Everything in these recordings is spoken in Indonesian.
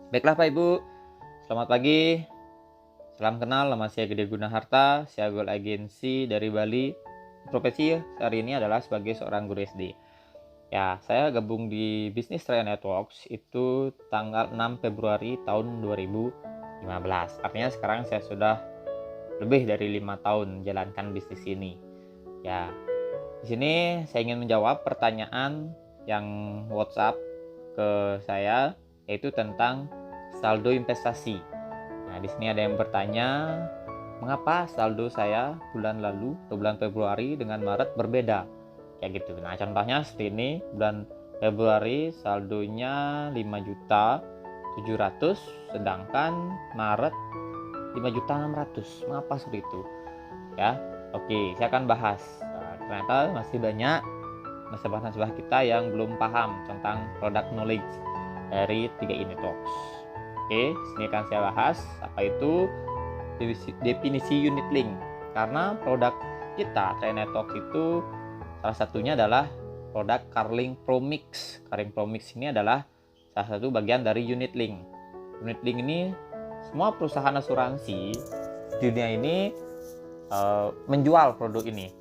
Baiklah Pak Ibu, selamat pagi. Salam kenal, nama saya Gede Gunaharta, saya Goal Agensi dari Bali. Profesi hari ini adalah sebagai seorang guru SD. Ya, saya gabung di Bisnis Raya Networks itu tanggal 6 Februari tahun 2015. Artinya sekarang saya sudah lebih dari 5 tahun menjalankan bisnis ini. Ya, di sini saya ingin menjawab pertanyaan yang WhatsApp ke saya, yaitu tentang saldo investasi. Nah, di sini ada yang bertanya, mengapa saldo saya bulan lalu atau bulan Februari dengan Maret berbeda? Kayak gitu. Nah, contohnya seperti ini, bulan Februari saldonya 5.700.000, sedangkan Maret 5.600.000. Mengapa seperti itu? Ya, oke, saya akan bahas. Nah, ternyata masih banyak nasabah-nasabah kita yang belum paham tentang product knowledge dari 3 ini talks. Oke, sini akan saya bahas apa itu definisi unit link. Karena produk kita Trainer Talks itu salah satunya adalah produk Carling Pro Mix. Carling Pro Mix ini adalah salah satu bagian dari unit link. Unit link ini semua perusahaan asuransi di dunia ini menjual produk ini.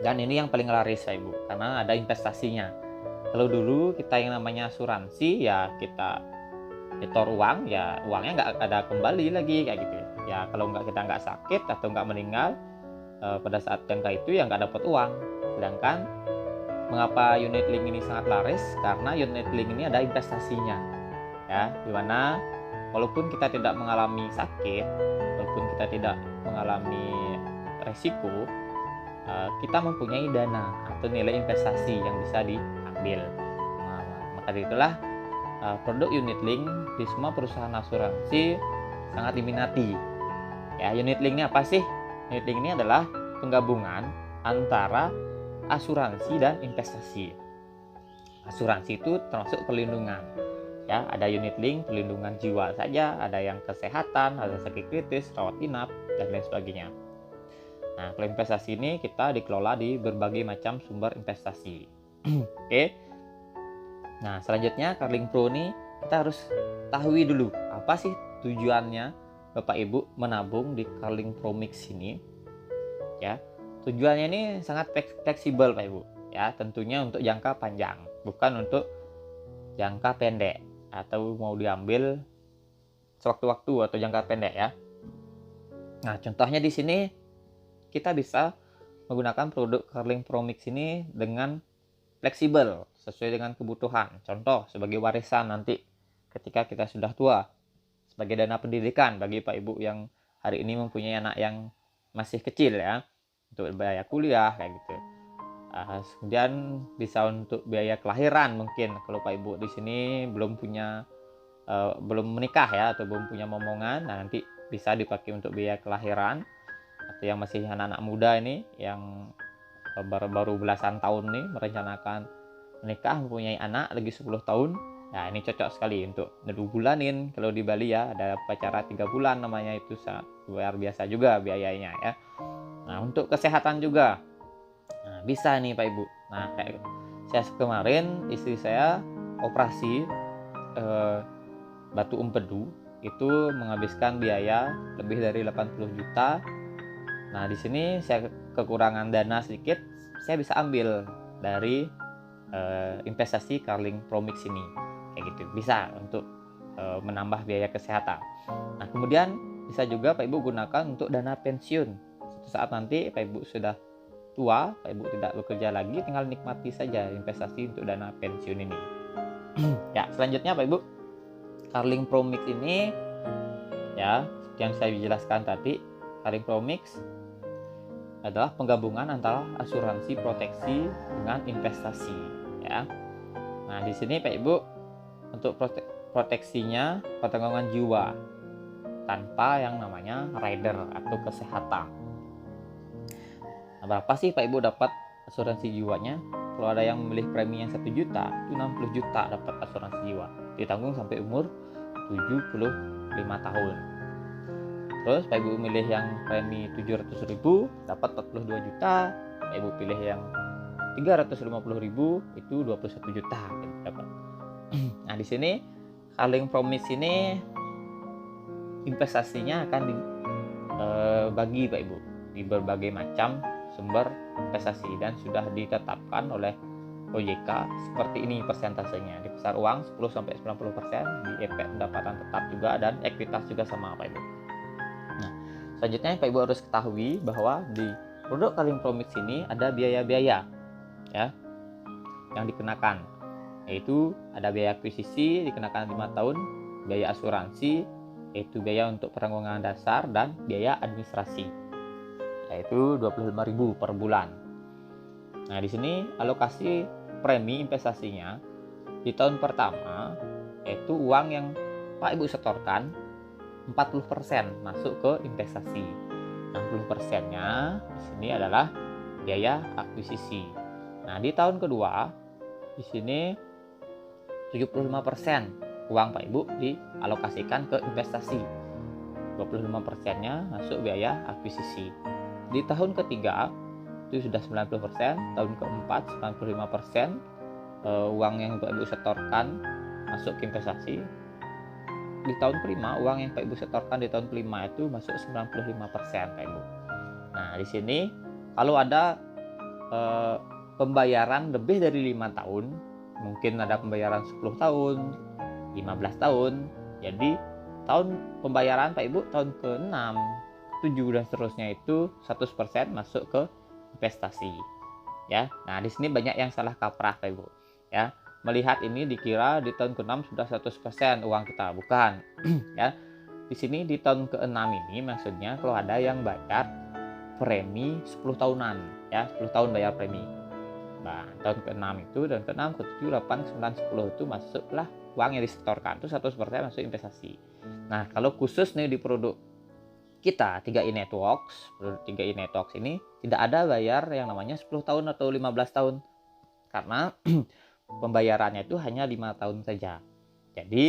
Dan ini yang paling laris ya Ibu, karena ada investasinya. Kalau dulu kita yang namanya asuransi, ya kita nyetor uang, ya uangnya nggak ada kembali lagi kayak gitu ya. Kalau kita nggak sakit atau nggak meninggal pada saat jangka itu, ya nggak dapat uang. Sedangkan mengapa unit link ini sangat laris? Karena unit link ini ada investasinya, ya, dimana walaupun kita tidak mengalami sakit, walaupun kita tidak mengalami resiko, kita mempunyai dana atau nilai investasi yang bisa diambil. Nah, maka dari itulah produk unit link di semua perusahaan asuransi sangat diminati. Ya, unit link ini apa sih? Unit link ini adalah penggabungan antara asuransi dan investasi. Asuransi itu termasuk perlindungan. Ya, ada unit link perlindungan jiwa saja, ada yang kesehatan, ada sakit kritis, rawat inap, dan lain sebagainya. Nah, kalau investasi ini kita dikelola di berbagai macam sumber investasi. Oke. Nah, selanjutnya Carling Pro ini kita harus tahu dulu apa sih tujuannya Bapak Ibu menabung di Carling Pro Mix ini. Ya, tujuannya ini sangat fleksibel Pak Ibu. Ya, tentunya untuk jangka panjang, bukan untuk jangka pendek atau mau diambil sewaktu-waktu atau jangka pendek ya. Nah, contohnya di sini kita bisa menggunakan produk Carling Pro Mix ini dengan fleksibel sesuai dengan kebutuhan. Contoh sebagai warisan nanti ketika kita sudah tua, sebagai dana pendidikan bagi Pak Ibu yang hari ini mempunyai anak yang masih kecil ya, untuk biaya kuliah kayak gitu. Kemudian bisa untuk biaya kelahiran mungkin kalau Pak Ibu di sini belum menikah ya atau belum punya momongan, nah nanti bisa dipakai untuk biaya kelahiran. Atau yang masih anak-anak muda ini yang baru belasan tahun nih merencanakan menikah, mempunyai anak lagi 10 tahun, nah ini cocok sekali untuk 2 bulanin. Kalau di Bali ya ada upacara 3 bulan namanya, itu sangat luar biasa juga biayanya ya. Nah, untuk kesehatan juga bisa nih Pak Ibu. Nah, kayak saya kemarin istri saya operasi batu empedu, itu menghabiskan biaya lebih dari 80 juta. Nah, di sini saya kekurangan dana sedikit, saya bisa ambil dari investasi Carling Pro Mix ini. Kayak gitu. Bisa untuk menambah biaya kesehatan. Nah, kemudian bisa juga Pak Ibu gunakan untuk dana pensiun. Suatu saat nanti Pak Ibu sudah tua, Pak Ibu tidak bekerja lagi, tinggal nikmati saja investasi untuk dana pensiun ini. Ya, selanjutnya Pak Ibu, Carling Pro Mix ini ya, yang saya jelaskan tadi, Carling Pro Mix adalah penggabungan antara asuransi proteksi dengan investasi ya. Nah, di sini Pak Ibu untuk proteksinya pertanggungan jiwa tanpa yang namanya rider atau kesehatan. Nah, berapa sih Pak Ibu dapat asuransi jiwanya? Kalau ada yang memilih premi yang 1 juta, itu 60 juta dapat asuransi jiwa. Ditanggung sampai umur 75 tahun. Terus Pak Ibu milih yang premi 700.000 dapat 42 juta. Pak Ibu pilih yang 350.000 itu 21 juta dapat. Nah, di sini Carling Promise ini investasinya akan dibagi Pak Ibu di berbagai macam sumber investasi dan sudah ditetapkan oleh OJK seperti ini persentasenya. Di pasar uang 10-90%, di efek pendapatan tetap juga, dan ekuitas juga sama Pak Ibu. Nah, selanjutnya Pak Ibu harus ketahui bahwa di produk Carling Promise ini ada biaya-biaya ya yang dikenakan, yaitu ada biaya akuisisi dikenakan 5 tahun, biaya asuransi yaitu biaya untuk penanggulangan dasar, dan biaya administrasi yaitu 25.000 per bulan. Nah, di sini alokasi premi investasinya di tahun pertama yaitu uang yang Pak Ibu setorkan 40% masuk ke investasi. 60%-nya di sini adalah biaya akuisisi. Nah, di tahun kedua di sini 75% uang Pak Ibu dialokasikan ke investasi. 25%-nya masuk biaya akuisisi. Di tahun ketiga itu sudah 90%, tahun keempat 95% uang yang Pak Ibu setorkan masuk ke investasi. Di tahun kelima uang yang Pak Ibu setorkan di tahun kelima itu masuk 95% Pak Ibu. Nah, di sini kalau ada pembayaran lebih dari 5 tahun, mungkin ada pembayaran 10 tahun, 15 tahun, jadi tahun pembayaran Pak Ibu tahun ke-6, 7 dan seterusnya itu 100% masuk ke investasi ya. Nah, di sini banyak yang salah kaprah Pak Ibu ya. Melihat ini dikira di tahun ke-6 sudah 100% uang kita, bukan ya. Di sini di tahun ke-6 ini maksudnya kalau ada yang bayar premi 10 tahunan ya, 10 tahun bayar premi. Nah, tahun ke-6 itu, dan ke-6, ke-7, 8, 9, 10 itu masuklah uang yang disetorkan itu 100% masuk investasi. Nah, kalau khusus nih di produk kita 3i Networks, produk 3i Networks ini tidak ada bayar yang namanya 10 tahun atau 15 tahun karena pembayarannya itu hanya 5 tahun saja. Jadi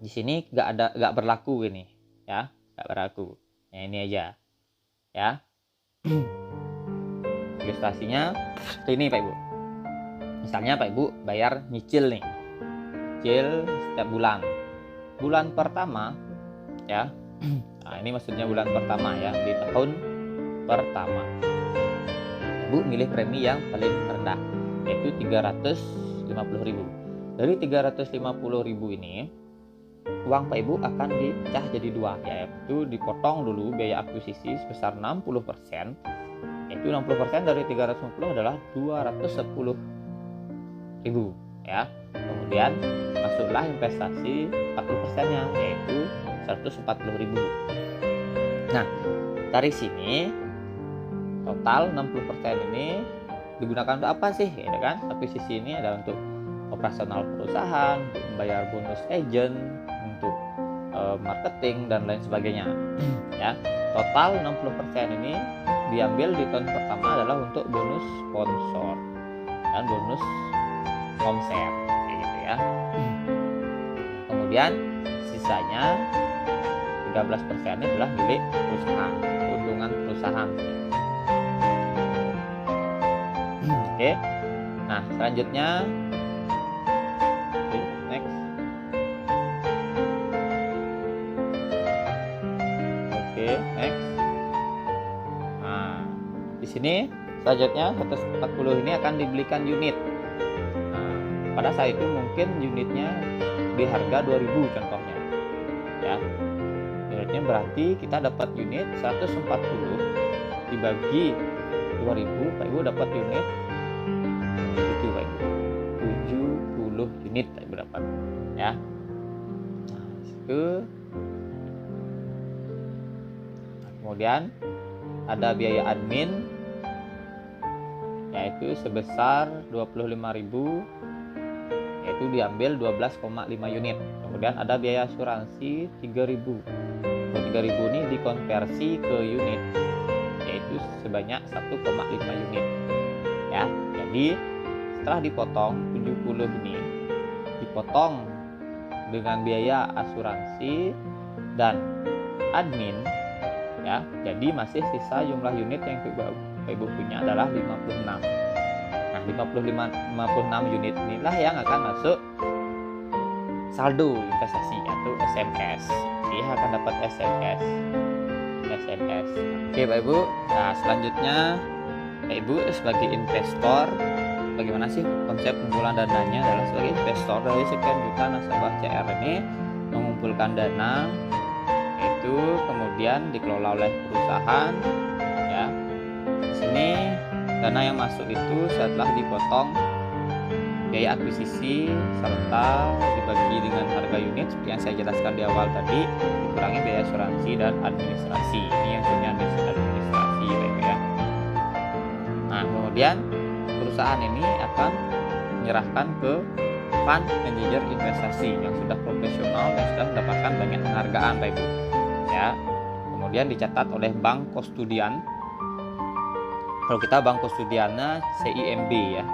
di sini nggak berlaku ini ya, nggak berlaku. Nah, ini aja ya. Ilustrasinya seperti ini Pak Ibu. Misalnya Pak Ibu bayar nyicil nih, nyicil setiap bulan. Bulan pertama ya. Nah, ini maksudnya bulan pertama ya, di tahun pertama. Ibu milih premi yang paling rendah yaitu 350.000. Dari 350.000 ini uang Pak Ibu akan dicah jadi dua, yaitu dipotong dulu biaya akuisisi sebesar 60%, yaitu 60% dari 350 adalah 210.000 ya. Kemudian masuklah investasi 40%-nya yaitu 140.000. Nah, dari sini total 60% ini digunakan untuk apa sih? Ya kan? Akuisisi ini adalah untuk operasional perusahaan, untuk membayar bonus agent, untuk marketing dan lain sebagainya. Ya, total 60% ini diambil di tahun pertama adalah untuk bonus sponsor dan bonus omset, gitu ya. Kemudian sisanya 13% adalah milik perusahaan, keuntungan perusahaan. Oke. Nah, selanjutnya next. Oke, next. Nah, di sini selanjutnya 140 ini akan dibelikan unit. Nah, pada saat itu mungkin unitnya di harga 2.000 contohnya. Ya. Unitnya berarti kita dapat unit 140 dibagi 2.000, Pak Ibu dapat unit itu Pak Ibu 70 unit Pak Ibu dapat ya. Nah, itu kemudian ada biaya admin yaitu sebesar 25.000, yaitu diambil 12,5 unit. Kemudian ada biaya asuransi 3.000. 3.000 ini dikonversi ke unit yaitu sebanyak 1,5 unit ya. Jadi setelah dipotong 70 ini dipotong dengan biaya asuransi dan admin ya, jadi masih sisa jumlah unit yang Pak Ibu punya adalah 56. Nah, 56 unit inilah yang akan masuk saldo investasi atau SMS. Dia akan dapat SMS. Oke Pak Ibu, nah selanjutnya Pak Ibu sebagai investor, bagaimana sih konsep pengumpulan dananya? Adalah sebagai investor dari sekian juta nasabah CR ini mengumpulkan dana, itu kemudian dikelola oleh perusahaan, ya. Di sini dana yang masuk itu setelah dipotong biaya akuisisi serta dibagi dengan harga unit seperti yang saya jelaskan di awal tadi, dikurangi biaya asuransi dan administrasi. Ini yang punya administrasi ya. Nah, kemudian perusahaan ini akan menyerahkan ke fund manager investasi yang sudah profesional dan sudah mendapatkan banyak penghargaan Pak Ibu. Ya. Kemudian dicatat oleh bank kustodian. Kalau kita bank kustodiannya CIMB ya.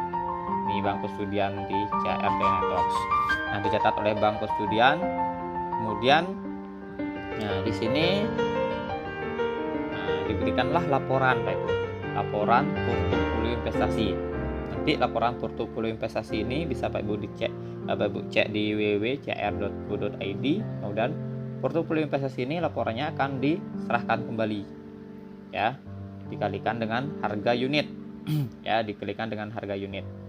Ini bank kustodian di CRT Networks. Nah, dicatat oleh bank kustodian. Kemudian nah di sini diberikanlah laporan Pak Ibu. Laporan portofolio investasi. Nanti laporan portofolio investasi ini bisa Pak Ibu dicek, Bapak Ibu cek di www.cr.go.id. Kemudian portofolio investasi ini laporannya akan diserahkan kembali, ya, dikalikan dengan harga unit, ya, dikalikan dengan harga unit.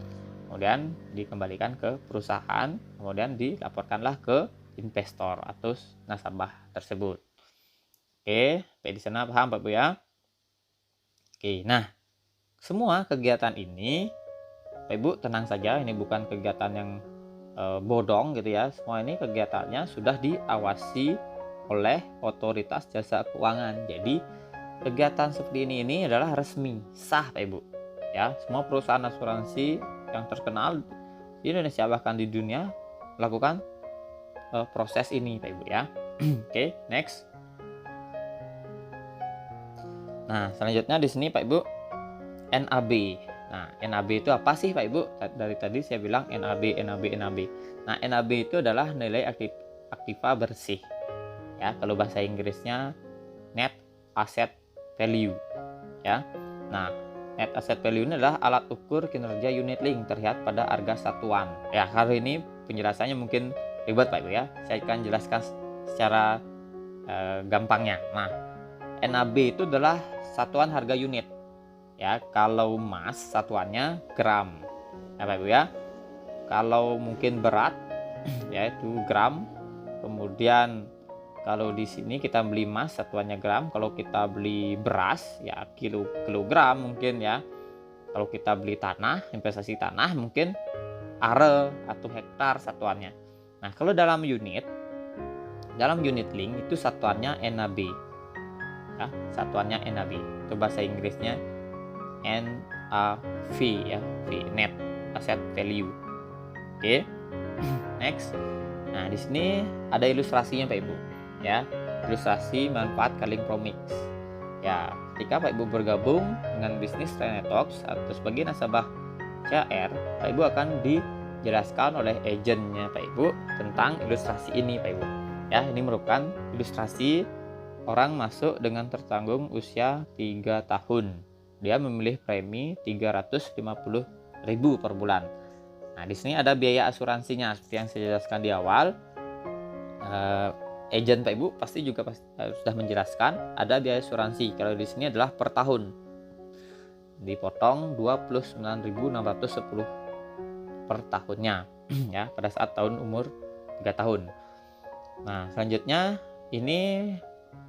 Kemudian dikembalikan ke perusahaan, kemudian dilaporkanlah ke investor atau nasabah tersebut. Oke, di sana paham Pak Bu ya? Oke, nah semua kegiatan ini Pak Ibu tenang saja, ini bukan kegiatan yang bodong gitu ya. Semua ini kegiatannya sudah diawasi oleh otoritas jasa keuangan. Jadi kegiatan seperti ini adalah resmi, sah Pak Ibu. Ya, semua perusahaan asuransi yang terkenal di Indonesia bahkan di dunia melakukan proses ini Pak Ibu ya. Oke, next. Nah, selanjutnya di sini Pak Ibu NAB. Nah, NAB itu apa sih Pak Ibu? Dari tadi saya bilang NAB. Nah, NAB itu adalah nilai aktiva bersih. Ya, kalau bahasa Inggrisnya Net Asset Value. Ya. Nah, Net Asset Value ini adalah alat ukur kinerja unit link terlihat pada harga satuan. Ya, kalau ini penjelasannya mungkin ribet Pak Ibu ya. Saya akan jelaskan secara gampangnya. Nah, NAB itu adalah satuan harga unit. Ya, kalau emas satuannya gram. Ya, Pak Ibu ya. Kalau mungkin berat yaitu gram. Kemudian kalau di sini kita beli emas satuannya gram, kalau kita beli beras ya kilogram mungkin ya. Kalau kita beli tanah, investasi tanah mungkin are atau hektar satuannya. Nah, kalau dalam unit link itu satuannya NAB. Ya, satuannya NAB. Itu bahasa Inggrisnya NAV ya, Net Asset Value. Oke. Next. Nah, di sini ada ilustrasinya Pak Ibu. Ya, ilustrasi manfaat Kalink Promix. Ya, ketika Pak Ibu bergabung dengan bisnis Renetox atau sebagai nasabah CR, Pak Ibu akan dijelaskan oleh agennya Pak Ibu tentang ilustrasi ini Pak Ibu. Ya, ini merupakan ilustrasi orang masuk dengan tertanggung usia 3 tahun. Dia memilih premi 350.000 per bulan. Nah, di sini ada biaya asuransinya seperti yang saya jelaskan di awal. Agent Pak Ibu pasti juga sudah menjelaskan ada biaya asuransi. Kalau di sini adalah per tahun. Dipotong 29.610 per tahunnya ya, pada saat tahun umur 3 tahun. Nah, selanjutnya ini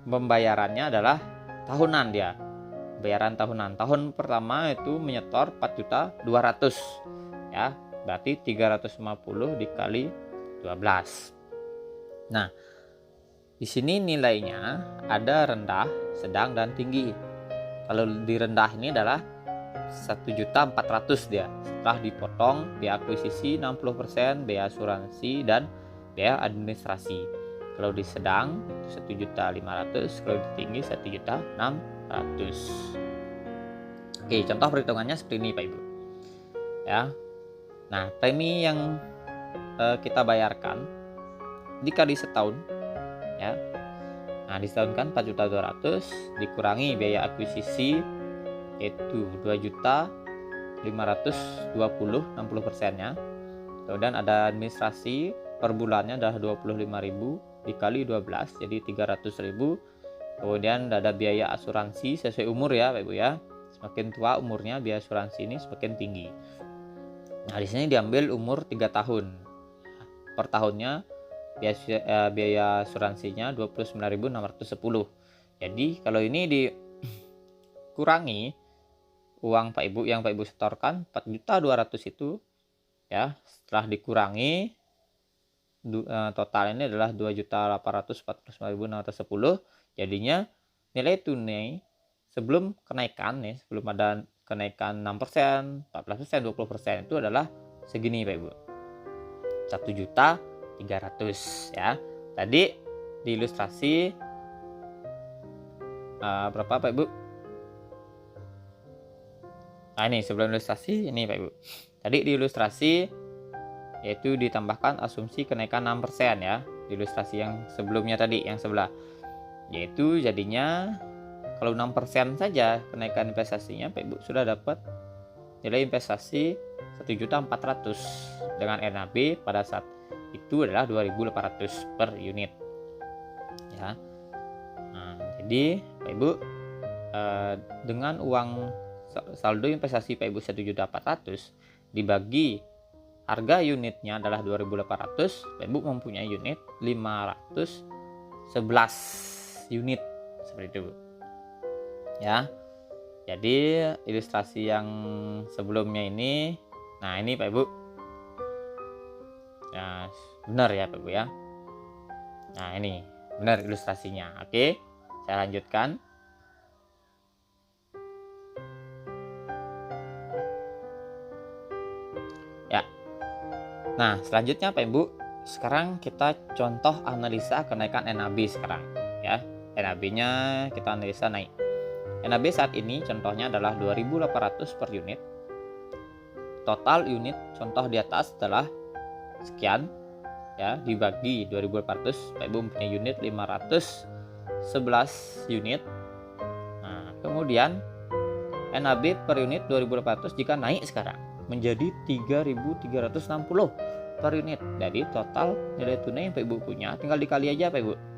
pembayarannya adalah tahunan dia. Bayaran tahunan. Tahun pertama itu menyetor 4.200.000 ya. Berarti 350 dikali 12. Nah, di sini nilainya ada rendah, sedang dan tinggi. Kalau di rendah ini adalah 1.400.000 dia. Setelah dipotong biaya akuisisi 60%, biaya asuransi dan biaya administrasi. Kalau di sedang itu 1.500.000, kalau di tinggi 1.600.000. Oke, contoh perhitungannya seperti ini Pak Ibu. Ya. Nah, premi yang kita bayarkan dikali setahun ya. Nah, disetahunkan 4.200.000 dikurangi biaya akuisisi yaitu 2.520.000 60%-nya. Kemudian ada administrasi per bulannya adalah 25.000 dikali 12 jadi 300.000. Kemudian ada biaya asuransi sesuai umur ya Pak Ibu ya. Semakin tua umurnya biaya asuransi ini semakin tinggi. Nah, di sini diambil umur 3 tahun. Per tahunnya biaya asuransinya 29.610. Jadi kalau ini dikurangi uang Pak Ibu yang Pak Ibu setorkan 4.200.000 itu ya, setelah dikurangi total ini adalah 2.849.610. Jadinya nilai tunai sebelum kenaikan nih, sebelum ada kenaikan 6%, 14%, 20% itu adalah segini Pak Ibu. 1.300.000 ya. Tadi di ilustrasi berapa Pak Ibu? Nah, ini sebelum ilustrasi ini Pak Ibu. Tadi di ilustrasi yaitu ditambahkan asumsi kenaikan 6% ya. Di ilustrasi yang sebelumnya tadi, yang sebelah. Yaitu jadinya kalau 6% saja kenaikan investasinya Pak Ibu sudah dapat nilai investasi 1.400.000 dengan NAB pada saat itu adalah 2.800 per unit ya. Nah, jadi Pak Ibu dengan uang saldo investasi Pak Ibu 1.400.000 dibagi harga unitnya adalah 2.800, Pak Ibu mempunyai unit 511 unit seperti itu ya. Jadi ilustrasi yang sebelumnya ini, nah ini Pak Ibu ya, benar ya Pak Ibu ya. Nah ini benar ilustrasinya. Oke, saya lanjutkan. Ya, nah selanjutnya Pak Ibu, sekarang kita contoh analisa kenaikan NAB sekarang ya. NAB-nya kita analisa naik. NAB saat ini contohnya adalah 2.800 per unit. Total unit contoh di atas adalah sekian ya, dibagi 2.800, Pak Ibu mempunyai unit 511 unit. Nah, kemudian NAB per unit 2.800 jika naik sekarang menjadi 3.360 per unit. Jadi total nilai tunai yang Pak Ibu punya tinggal dikali aja Pak Ibu.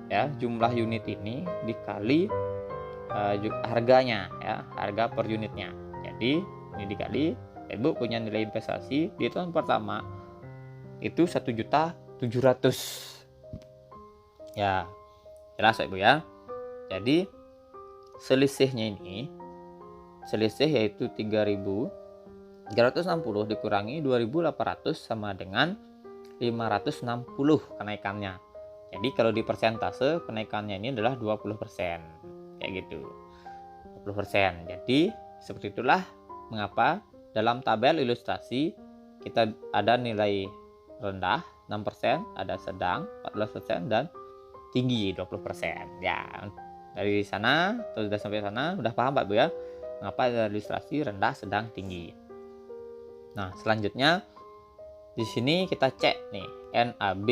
Ya, jumlah unit ini dikali harganya ya, harga per unitnya. Jadi ini dikali Pak Ibu punya nilai investasi di tahun pertama itu 1.700.000 ya. Jelas Pak Ibu ya. Jadi selisihnya ini, selisih yaitu 3.360 dikurangi 2.800 sama dengan 560 kenaikannya. Jadi kalau di persentase kenaikannya ini adalah 20%. Kayak gitu. 20%. Jadi seperti itulah mengapa dalam tabel ilustrasi kita ada nilai rendah 6%, ada sedang 14% dan tinggi 20%. Ya, dari sana atau sudah sampai sana udah paham Pak Bu ya, mengapa ada ilustrasi rendah, sedang, tinggi. Nah, selanjutnya di sini kita cek nih NAB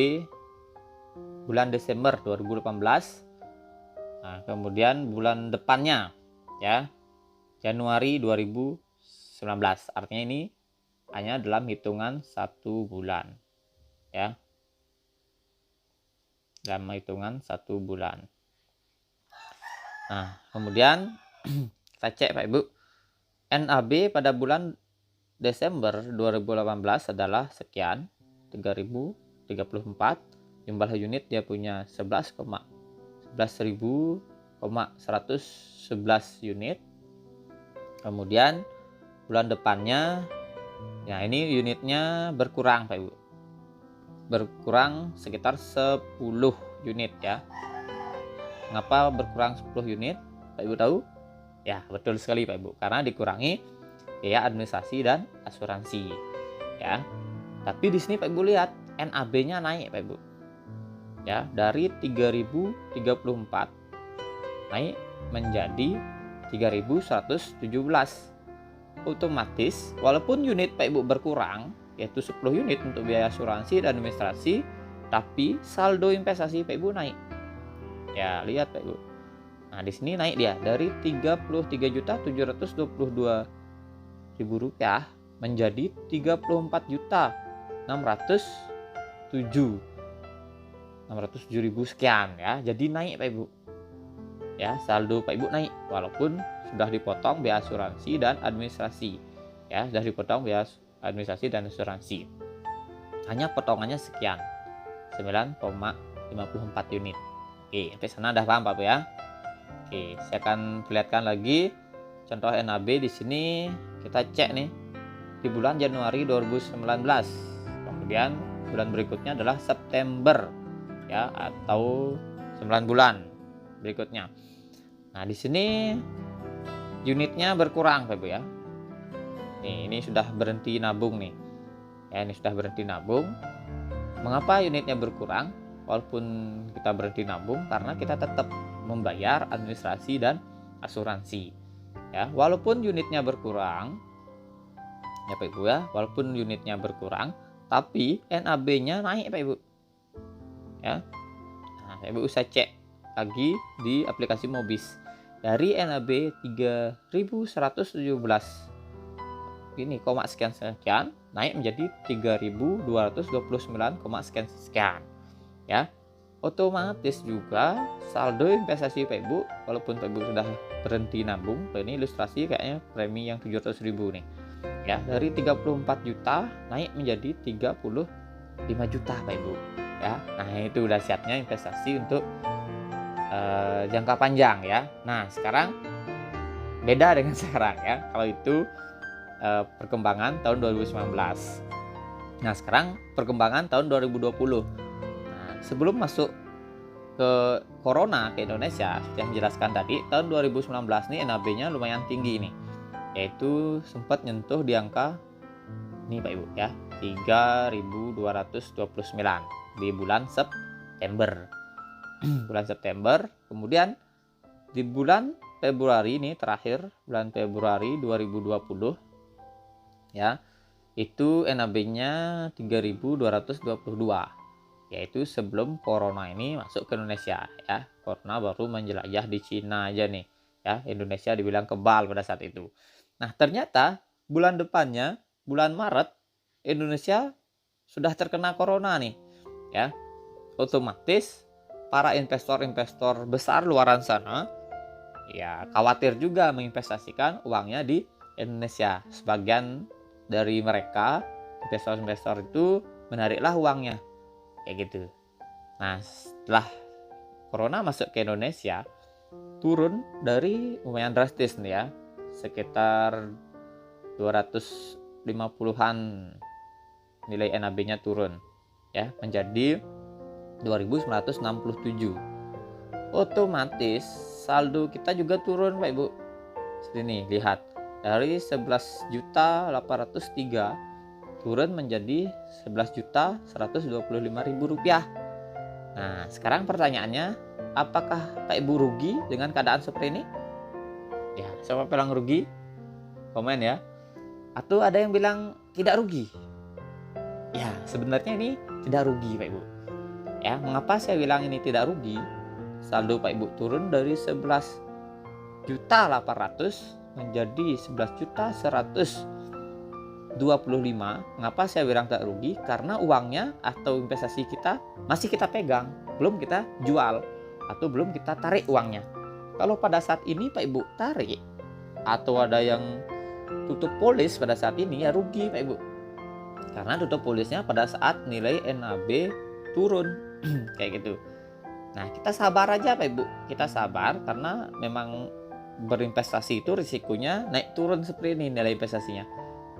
bulan Desember 2018. Nah, kemudian bulan depannya ya, Januari 2019. Artinya ini hanya dalam hitungan 1 bulan ya. Dalam hitungan 1 bulan. Nah, kemudian kita cek Pak Ibu. NAB pada bulan Desember 2018 adalah sekian, 3.034. Jumlah unit dia punya 11.111 unit. Kemudian bulan depannya ya ini unitnya berkurang Pak Ibu. Berkurang sekitar 10 unit ya. Mengapa berkurang 10 unit? Pak Ibu tahu? Ya, betul sekali Pak Ibu, karena dikurangi biaya administrasi dan asuransi ya. Tapi di sini Pak Ibu lihat NAB-nya naik Pak Ibu. Ya, dari 3.034 naik menjadi 3.117. Otomatis walaupun unit Pak Ibu berkurang yaitu 10 unit untuk biaya asuransi dan administrasi, tapi saldo investasi Pak Ibu naik. Ya, lihat Pak Ibu. Nah, di sini naik dia dari 33.722.000 rupiah menjadi 34.600.000 607.000 sekian ya. Jadi naik Pak Ibu. Ya, saldo Pak Ibu naik walaupun sudah dipotong biaya asuransi dan administrasi. Ya, sudah dipotong biaya administrasi dan asuransi. Hanya potongannya sekian. 9,54 unit. Oke, sampai sana udah paham Pak Bu ya. Oke, saya akan perlihatkan lagi contoh NAB di sini. Kita cek nih di bulan Januari 2019. Kemudian bulan berikutnya adalah September ya, atau 9 bulan berikutnya. Nah, di sini unitnya berkurang Pak Bu ya. Nih, ini sudah berhenti nabung nih. Ya, ini sudah berhenti nabung. Mengapa unitnya berkurang? Walaupun kita berhenti nabung, karena kita tetap membayar administrasi dan asuransi. Ya, walaupun unitnya berkurang, ya Pak Ibu ya, walaupun unitnya berkurang, tapi NAB-nya naik Pak Ibu. Ya, nah, Pak Ibu usah cek lagi di aplikasi Mobis. Dari NAB 3.117 ini koma sekian sekian naik menjadi 3.229 sekian ya. Otomatis juga saldo investasi Pak Ibu, walaupun Pak Ibu sudah berhenti nabung, ini ilustrasi kayaknya premi yang 700.000 nih ya, dari 34 juta naik menjadi 35 juta Pak Ibu ya. Nah, itu udah siapnya investasi untuk jangka panjang ya. Nah, sekarang beda dengan sekarang ya. Kalau itu perkembangan tahun 2019. Nah, sekarang perkembangan tahun 2020. Nah, sebelum masuk ke corona ke Indonesia, yang dijelaskan tadi, tahun 2019 nih NAB-nya lumayan tinggi nih. Yaitu sempat nyentuh di angka nih Pak Ibu ya, 3.229 di bulan September. Bulan September, kemudian di bulan Februari ini terakhir, bulan Februari 2020 ya, itu NAB-nya 3.222, yaitu sebelum corona ini masuk ke Indonesia ya. Corona baru menjelajah di Cina aja nih ya, Indonesia dibilang kebal pada saat itu. Nah, ternyata bulan depannya, bulan Maret, Indonesia sudah terkena corona nih ya. Otomatis para investor-investor besar luaran sana ya khawatir juga menginvestasikan uangnya di Indonesia. Sebagian dari mereka, investor-investor itu, menariklah uangnya kayak gitu. Nah, setelah corona masuk ke Indonesia, turun dari lumayan drastis nih ya, sekitar 250-an nilai NAB-nya turun ya, menjadi 2.967. Otomatis saldo kita juga turun Pak Ibu. Sini lihat, dari 11.803 turun menjadi 11.125.000 rupiah. Nah, sekarang pertanyaannya, apakah Pak Ibu rugi dengan keadaan seperti ini? Ya, siapa bilang rugi? Komen ya. Atau ada yang bilang tidak rugi? Ya, sebenarnya ini tidak rugi Pak Ibu. Ya, mengapa saya bilang ini tidak rugi? Saldo Pak Ibu turun dari 11.800 menjadi 11.125. Mengapa saya bilang tidak rugi? Karena uangnya atau investasi kita masih kita pegang, belum kita jual atau belum kita tarik uangnya. Kalau pada saat ini Pak Ibu tarik atau ada yang tutup polis pada saat ini, ya rugi Pak Ibu. Karena tutup polisnya pada saat nilai NAB turun kayak gitu. Nah, kita sabar aja Pak Ibu. Kita sabar karena memang berinvestasi itu risikonya naik turun seperti ini nilai investasinya.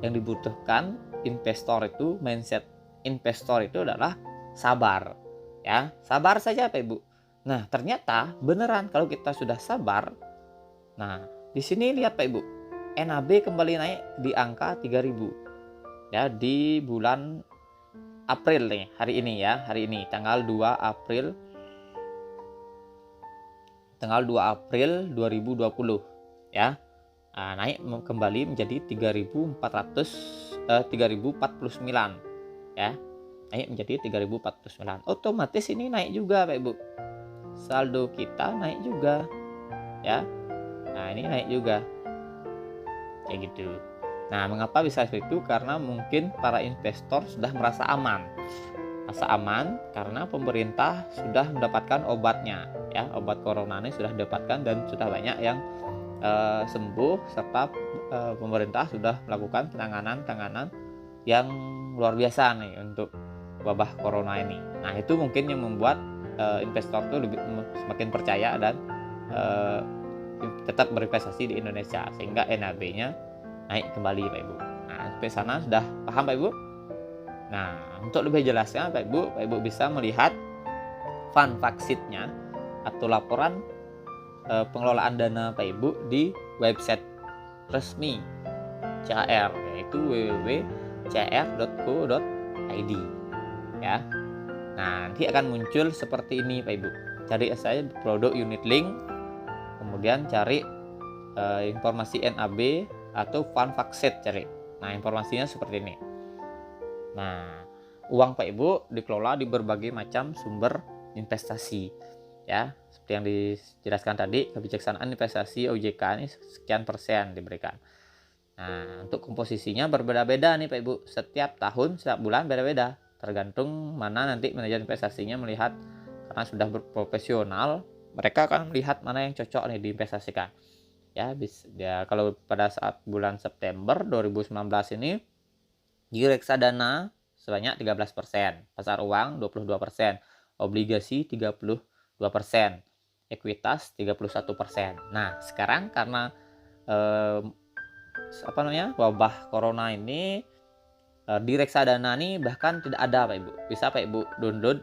Yang dibutuhkan investor itu, mindset investor itu adalah sabar. Ya, sabar saja Pak Ibu. Nah, ternyata beneran kalau kita sudah sabar. Nah, di sini lihat Pak Ibu, NAB kembali naik di angka 3.000. Ya, di bulan April nih, hari ini ya, hari ini tanggal 2 April 2020 ya. Nah, naik kembali menjadi 3.049 ya. Naik menjadi 3.049. Otomatis ini naik juga Pak Ibu. Saldo kita naik juga ya. Nah, ini naik juga. Kayak gitu. Nah, mengapa bisa seperti itu? Karena mungkin para investor sudah merasa aman. rasa aman karena pemerintah sudah mendapatkan obatnya, ya. Obat corona ini sudah didapatkan dan sudah banyak yang sembuh, serta pemerintah sudah melakukan penanganan yang luar biasa nih untuk wabah corona ini. Nah, itu mungkin yang membuat investor tuh semakin percaya dan tetap berinvestasi di Indonesia, sehingga NAB-nya naik kembali, Pak Ibu. Nah, sampai sana sudah paham, Pak Ibu? Nah, untuk lebih jelasnya, Pak Ibu bisa melihat fund fact sheet-nya atau laporan pengelolaan dana Pak Ibu di website resmi CAR, yaitu www.car.co.id, ya. Nah, nanti akan muncul seperti ini, Pak Ibu. Cari saja produk unit link, kemudian cari informasi NAB atau fund fact sheet, cari. Nah, informasinya seperti ini. Nah, uang Pak Ibu dikelola di berbagai macam sumber investasi, ya. Seperti yang dijelaskan tadi, kebijaksanaan investasi OJK ini sekian persen diberikan. Nah, untuk komposisinya berbeda-beda nih Pak Ibu. Setiap tahun, setiap bulan beda-beda. Tergantung mana nanti manajer investasinya melihat, karena sudah berprofesional, mereka akan melihat mana yang cocok nih diinvestasikan. Ya, kalau pada saat bulan September 2019 ini di reksadana sebanyak 13%, pasar uang 22%, obligasi 32%, ekuitas 31%. Nah, sekarang karena wabah corona ini, di reksadana ini bahkan tidak ada, Pak Ibu. Bisa Pak Ibu download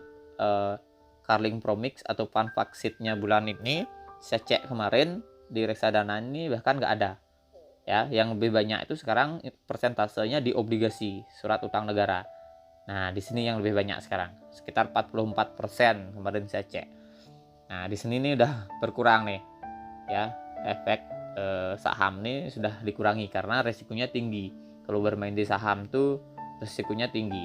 Carling Promix atau fund fact sheet-nya bulan ini. Saya cek kemarin di reksadana ini bahkan nggak ada, ya. Yang lebih banyak itu sekarang persentasenya di obligasi, surat utang negara. Nah, di sini yang lebih banyak sekarang, sekitar 44% kemarin saya cek. Nah, di sini nih udah berkurang nih, ya. Efek saham nih sudah dikurangi karena resikonya tinggi. Kalau bermain di saham tuh resikonya tinggi.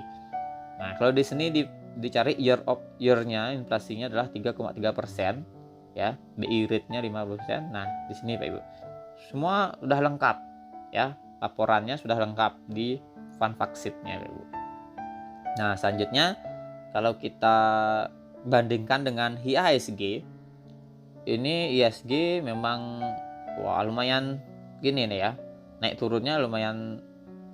Nah, kalau di sini dicari year of year-nya, inflasinya adalah 3,3%, ya. BI rate-nya 5%. Nah, di sini Pak Ibu semua udah lengkap, ya. Laporannya sudah lengkap di fund fact sheet-nya, Pak Ibu. Nah, selanjutnya kalau kita bandingkan dengan IHSG, ini IHSG memang lumayan gini nih, ya. Naik turunnya lumayan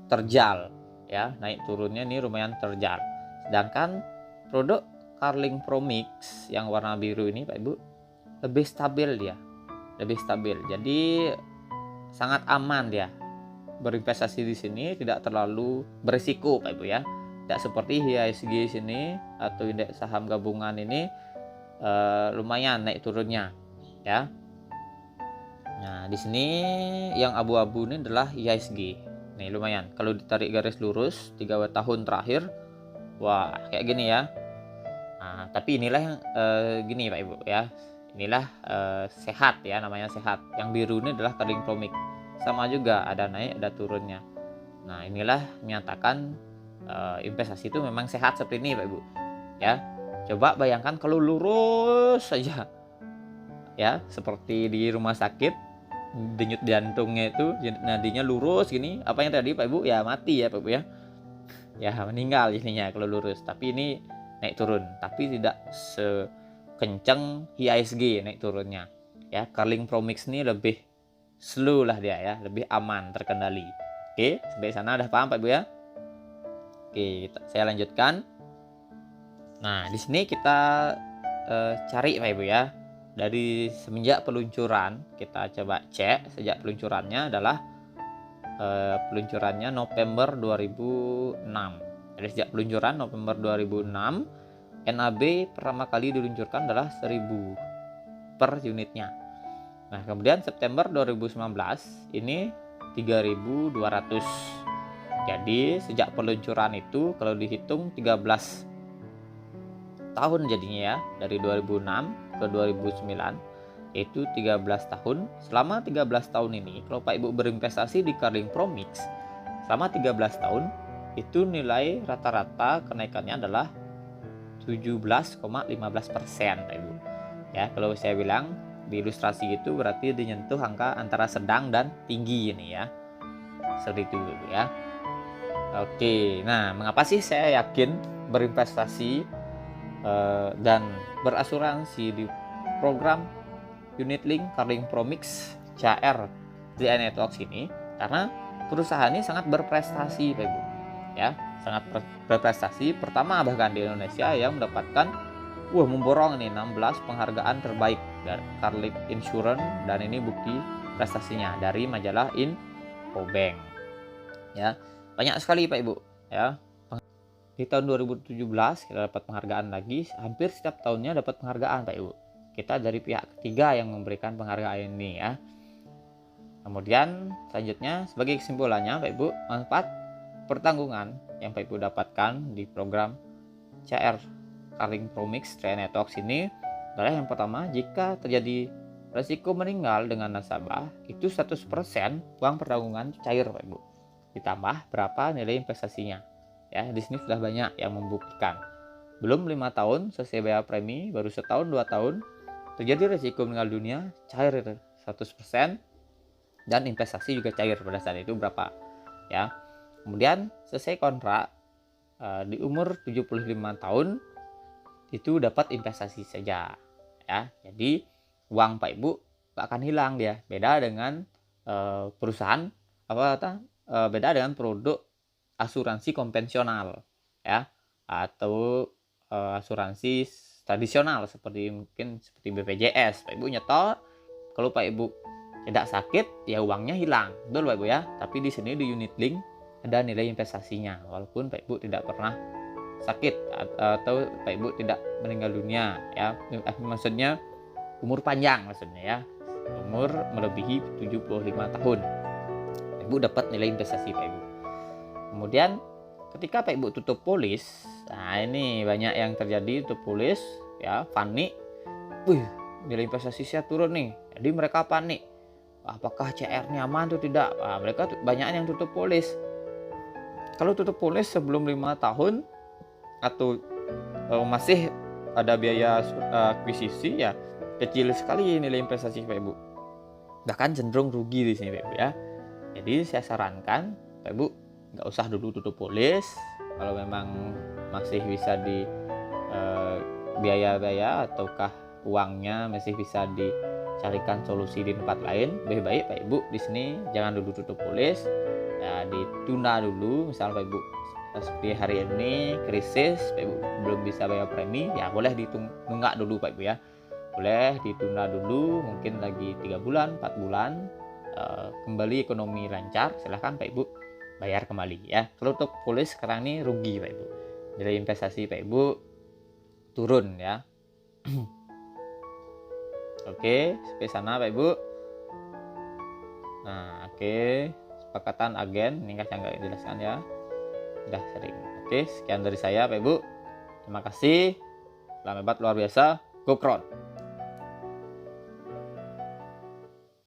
terjal, ya. Naik turunnya ini lumayan terjal. Sedangkan produk Carling Promix yang warna biru ini, Pak Ibu, lebih stabil dia. Lebih stabil. Jadi sangat aman dia. Berinvestasi di sini tidak terlalu berisiko, Pak Ibu, ya. Tidak seperti IHSG sini atau indeks saham gabungan ini lumayan naik turunnya, ya. Nah, di sini yang abu-abu ini adalah IHSG. Nih lumayan. Kalau ditarik garis lurus 3 tahun terakhir, wah kayak gini, ya. Nah, tapi inilah yang gini Pak Ibu, ya. Inilah sehat, ya, namanya sehat. Yang biru ini adalah Carling Promix. Sama juga ada naik ada turunnya. Nah, inilah menyatakan investasi itu memang sehat seperti ini, Pak Ibu, ya. Coba bayangkan kalau lurus saja, ya, seperti di rumah sakit, denyut jantungnya itu nadinya lurus gini, apa yang tadi Pak Ibu, ya mati, ya Pak Ibu, ya. Ya meninggal ininya kalau lurus. Tapi ini naik turun, tapi tidak sekencang IHSG naik turunnya, ya. Carling Promix ini lebih slow lah dia, ya, lebih aman, terkendali. Oke, sampai sana udah paham Pak Ibu, ya. Oke, saya lanjutkan. Nah, di sini kita cari Pak Ibu, ya. Dari semenjak peluncuran, kita coba cek sejak peluncurannya adalah peluncurannya November 2006. Jadi sejak peluncuran November 2006, NAB pertama kali diluncurkan adalah 1000 per unitnya. Nah, kemudian September 2019 ini 3.200. Jadi sejak peluncuran itu kalau dihitung 13 tahun jadinya, ya, dari 2006 ke 2009, yaitu 13 tahun. Selama 13 tahun ini kalau Pak Ibu berinvestasi di Carling Promix selama 13 tahun, itu nilai rata-rata kenaikannya adalah 17,15%, Pak Ibu, ya. Kalau saya bilang di ilustrasi itu berarti menyentuh angka antara sedang dan tinggi ini, ya. Seperti itu, ya. Oke, nah mengapa sih saya yakin berinvestasi dan berasuransi di program Unit Link Carling Promix CR TRI Networks ini, karena perusahaan ini sangat berprestasi Pak Ibu ya, sangat berprestasi, pertama bahkan di Indonesia yang mendapatkan memborong nih 16 penghargaan terbaik dari Carling Insurance, dan ini bukti prestasinya dari majalah Infobank ya. Banyak sekali Pak Ibu ya. Di tahun 2017 kita dapat penghargaan lagi, hampir setiap tahunnya dapat penghargaan Pak Ibu. Kita dari pihak ketiga yang memberikan penghargaan ini ya. Kemudian selanjutnya sebagai kesimpulannya Pak Ibu, manfaat pertanggungan yang Pak Ibu dapatkan di program CR Carling Promix TRI Networks ini adalah yang pertama, jika terjadi resiko meninggal dengan nasabah, itu 100% uang pertanggungan cair Pak Ibu. Ditambah berapa nilai investasinya. Ya, di sini sudah banyak yang membuktikan. Belum 5 tahun selesai bayar premi, baru setahun 2 tahun terjadi resiko meninggal dunia, cair 100%, dan investasi juga cair pada saat itu berapa ya. Kemudian selesai kontrak di umur 75 tahun itu dapat investasi saja ya. Jadi uang Pak Ibu gak akan hilang dia. Beda dengan perusahaan beda dengan produk asuransi konvensional ya, atau asuransi tradisional seperti BPJS. Pak Ibu nyetor, kalau Pak Ibu tidak sakit ya uangnya hilang, betul Pak Ibu ya. Tapi di sini di Unit Link ada nilai investasinya, walaupun Pak Ibu tidak pernah sakit atau Pak Ibu tidak meninggal dunia ya. Maksudnya umur panjang maksudnya ya, umur melebihi 75 tahun Pak Ibu dapat nilai investasi Pak Ibu. Kemudian ketika Pak Ibu tutup polis, nah ini banyak yang terjadi, tutup polis ya, panik, nilai investasi saya turun nih. Jadi mereka panik, apakah CR-nya aman atau tidak. Mereka banyak yang tutup polis. Kalau tutup polis sebelum 5 tahun atau masih ada biaya akuisisi ya, kecil sekali nilai investasi Pak Ibu, bahkan cenderung rugi di sini Pak Ibu ya. Jadi saya sarankan Pak Ibu nggak usah dulu tutup polis. Kalau memang masih bisa di biaya-biaya ataukah uangnya masih bisa dicarikan solusi di tempat lain, lebih baik Pak Ibu di sini jangan dulu tutup polis ya, ditunda dulu. Misal Pak Ibu seperti hari ini krisis, Pak Ibu belum bisa bayar premi ya, boleh ditunggak dulu Pak Ibu ya, boleh ditunda dulu, mungkin lagi 3 bulan 4 bulan kembali ekonomi lancar, silahkan Pak Ibu bayar kembali ya. Kalau untuk polis sekarang ini rugi Pak Ibu, nilai investasi Pak Ibu turun ya. Oke, sampai sana Pak Ibu. Nah, oke, kesepakatan agen ini saya nggak jelaskan ya, udah sering. Oke, sekian dari saya Pak Ibu, terima kasih, selamat hebat luar biasa, go Crown.